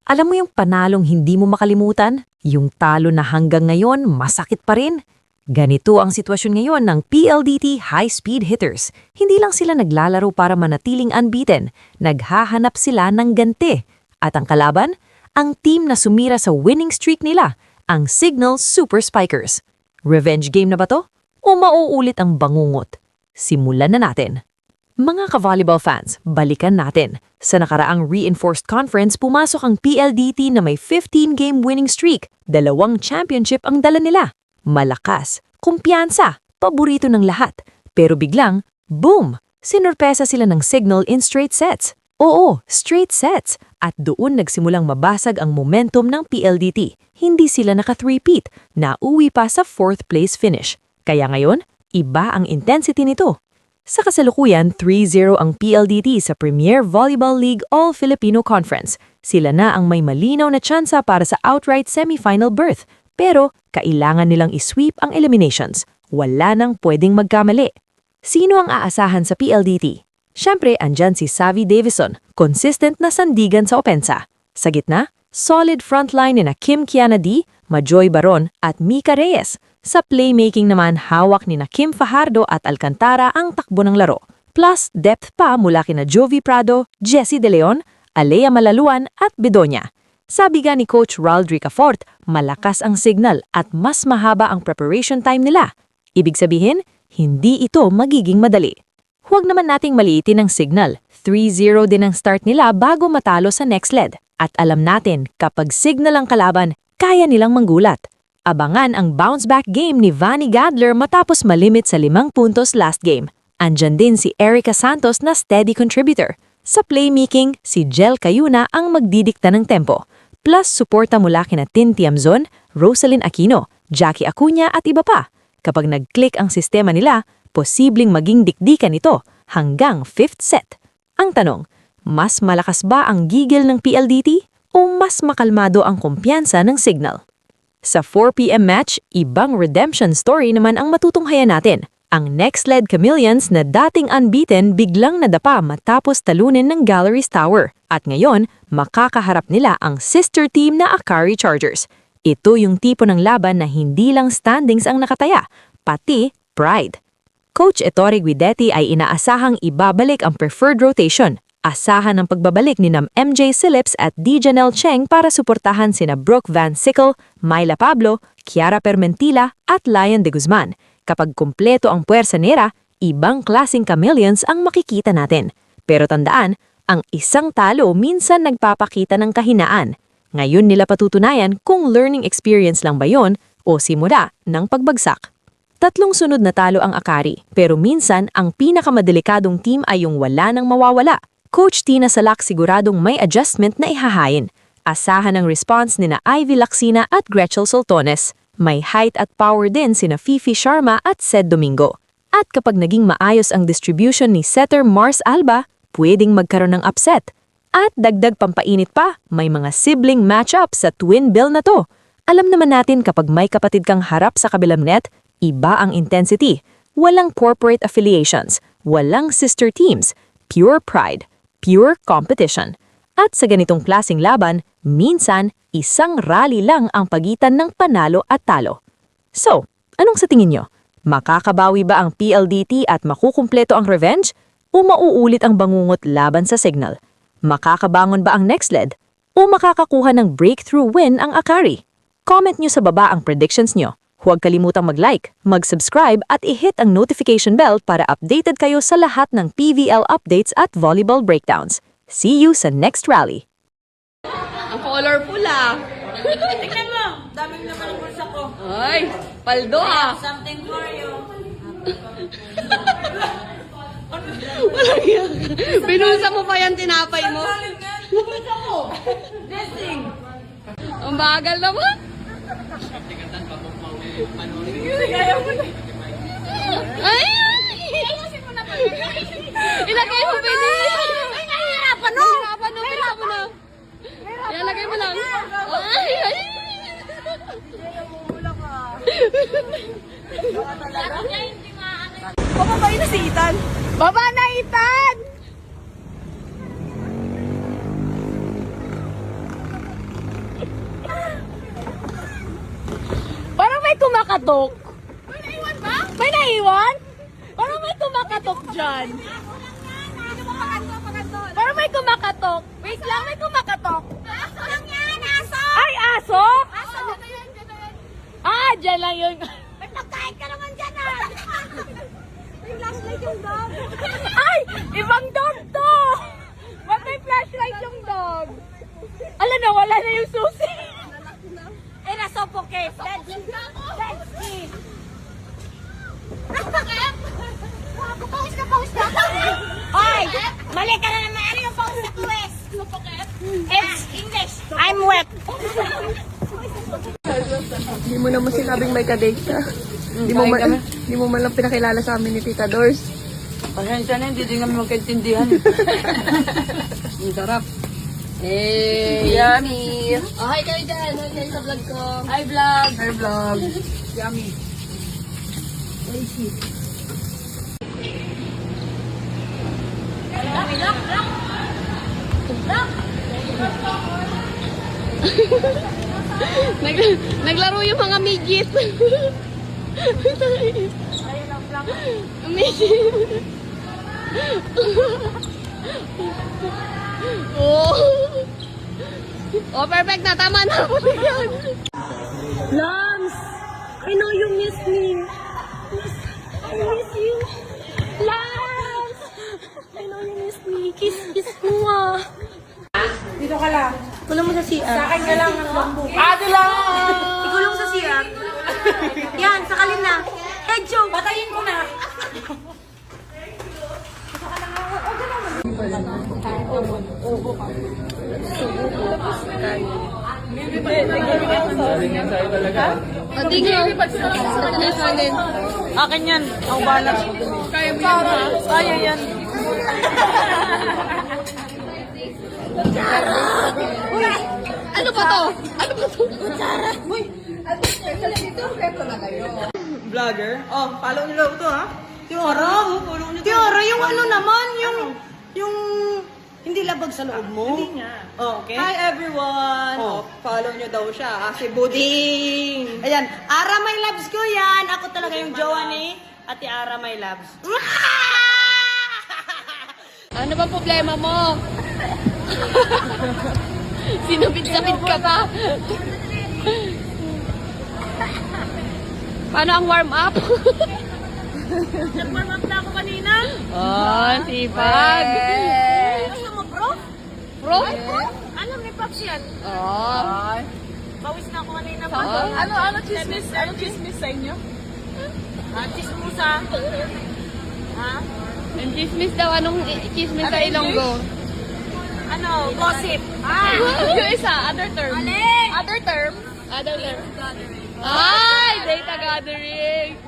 Alam mo yung panalong hindi mo makalimutan? Yung talo na hanggang ngayon masakit pa rin? Ganito ang sitwasyon ngayon ng PLDT High-Speed Hitters. Hindi lang sila naglalaro para manatiling unbeaten, naghahanap sila ng ganti. At ang kalaban? Ang team na sumira sa winning streak nila, ang Signal Super Spikers. Revenge game na ba to? O mauulit ang bangungot? Simulan na natin. Mga ka-volleyball fans, balikan natin. Sa nakaraang reinforced conference, pumasok ang PLDT na may 15-game winning streak. 2 championship ang dala nila. Malakas, kumpiyansa, paborito ng lahat. Pero biglang, boom! Sinurpesa sila ng Signal in straight sets. Oo, straight sets. At doon nagsimulang mabasag ang momentum ng PLDT. Hindi sila naka-three-peat, nauwi pa sa 4th place finish. Kaya ngayon, iba ang intensity nito. Sa kasalukuyan, 3-0 ang PLDT sa Premier Volleyball League All-Filipino Conference. Sila na ang may malinaw na tsansa para sa outright semifinal berth. Pero kailangan nilang isweep ang eliminations. Wala nang pwedeng magkamali. Sino ang aasahan sa PLDT? Siyempre, andyan si Savvy Davison, consistent na sandigan sa opensa. Sa gitna, solid frontline ni Kim Kiana D, Majoy Baron at Mika Reyes. Sa playmaking naman, hawak ni Kim Fajardo at Alcantara ang takbo ng laro. Plus, depth pa mula kina Jovi Prado, Jessie De Leon, Alea Malaluan at Bedonia. Sabi nga ni Coach Raldrick Afort, malakas ang signal at mas mahaba ang preparation time nila. Ibig sabihin, hindi ito magiging madali. Huwag naman nating maliitin ang signal. 3-0 din ang start nila bago matalo sa next leg. At alam natin, kapag signal ang kalaban, kaya nilang manggulat. Abangan ang bounce-back game ni Vanny Gadler matapos malimit sa 5 puntos last game. Andyan din si Erica Santos na steady contributor. Sa playmaking, si Jel Cayuna ang magdidikta ng tempo. Plus, suporta mula kina Tin Tiamzon, Rosalyn Aquino, Jackie Acuña at iba pa. Kapag nag-click ang sistema nila, posibleng maging dikdikan ito hanggang 5th set. Ang tanong, mas malakas ba ang gigil ng PLDT o mas makalmado ang kumpiyansa ng Signal? Sa 4 p.m. match, ibang redemption story naman ang matutunghayan natin. Ang next-led Chameleons na dating unbeaten biglang nadapa matapos talunin ng Galleries Tower. At ngayon, makakaharap nila ang sister team na Akari Chargers. Ito yung tipo ng laban na hindi lang standings ang nakataya, pati pride. Coach Ettore Guidetti ay inaasahang ibabalik ang preferred rotation. Asahan ang pagbabalik ni MJ Phillips at D. Janelle Cheng para suportahan sina Brooke Van Sickle, Myla Pablo, Kiara Permentila at Lion de Guzman. Kapag kumpleto ang puwersa nila, ibang klaseng Chameleons ang makikita natin. Pero tandaan, ang isang talo minsan nagpapakita ng kahinaan. Ngayon nila patutunayan kung learning experience lang ba yon o simula ng pagbagsak. 3 sunod na talo ang Akari, pero minsan ang pinakamadelikadong team ay yung wala nang mawawala. Coach Tina Salak siguradong may adjustment na ihahain. Asahan ang response ni na Ivy Lacsina at Gretchel Soltones. May height at power din sina Fifi Sharma at Sed Domingo. At kapag naging maayos ang distribution ni setter Mars Alba, pwedeng magkaroon ng upset. At dagdag pampainit pa, may mga sibling matchup sa twin bill na to. Alam naman natin kapag may kapatid kang harap sa kabilang net, iba ang intensity. Walang corporate affiliations, walang sister teams, pure pride. Pure competition. At sa ganitong klaseng laban, minsan, isang rally lang ang pagitan ng panalo at talo. So, anong sa tingin nyo? Makakabawi ba ang PLDT at makukumpleto ang revenge? O mauulit ang bangungot laban sa Signal? Makakabangon ba ang next leg? O makakakuha ng breakthrough win ang Akari? Comment nyo sa baba ang predictions nyo. Huwag kalimutang mag-like, mag-subscribe at i-hit ang notification bell para updated kayo sa lahat ng PVL updates at volleyball breakdowns. See you sa next rally! Ang colorful ah! Tingnan mo, daming naman ang bulsa ko. Ay, paldo ah! Something for you. Walang yan. Binusa mo pa yan tinapay mo? Galing nga, bulsa ko. Blessing. Ang bagal naman! Kaya mo na. Ay! Ilagay mo, pwede! Ay, nahihirapan no? Nahirapan no, pila mo na. Ilagay mo lang. Ay! Ay! Wala ka. Baba ba yun na si Ethan? Baba na, Ethan! kumakatok? May naiwan ba? May naiwan? Parang may kumakatok dyan. Parang may kumakatok. Wait lang, may kumakatok. Aso lang yan, aso! Ay, aso? Aso, dyan yan. Ah, dyan lang yun. May pagkain ka naman dyan ah! May flashlight yung dog. Ay, ibang dog to! Ba't may flashlight yung dog? Alam na, wala na yung susi. Eh, nasuffocate. Let's see. Pawis na. Oy, mali ka na naman. Ano yung pawis na pawis? It's English. I'm wet. Hindi mo naman sinabing may kadate ka. Hindi mo man lang pinakilala sa amin ni Tita Dors. Pasensya na, hindi din kami magkaintindihan. Ang sarap. Yummy! Oh, hi kayo dyan. Hi kayo sa vlog ko. Hi vlog! Hi vlog! Yummy! Naglaro yung mga midget. Midget. Oh. Oh, perfect na. Tama na. Yan. Lams, I know you miss me. I miss you. Lams, I know you miss me. Kiss mo ah. Dito ka lang. Kulong mo sa CR. Sa akin ka lang ang lambo. Ate lang! Ikulong sa CR. Yan, sakalin na. Edjo. Patayin ko na! Hindi nga. Akin yan. Ang balas. Kaya mo yan. Kaya yan. Ano ba to? Ano ba to? Vlogger? Oh, follow nyo lang ito ha. Tiora, follow nyo. Tiora, yung ano naman, yung hindi labag sa loob mo. Hindi nga. Oh, okay. Hi everyone. Oh, follow nyo daw siya. Si Buding. Ayan, Ara My Loves ko yan. Ako talaga yung jowa ni Ate Ara My Loves. Ano ba problema mo? Sinupit-sapit ka pa. Paano ang warm up? Nag-warm up na ako kanina. Oh, sipag. Gusto mo, bro? Bro? Ano, may props yan? Oh. Pawis na ako kanina. Oh. Ano chismis sa inyo? Chismusa. Ha? Ang chismis daw. Anong chismis sa Ilonggo? Ano, gossip. Yung isa, other term. Alin? Other term. Other term. Ay, data gathering.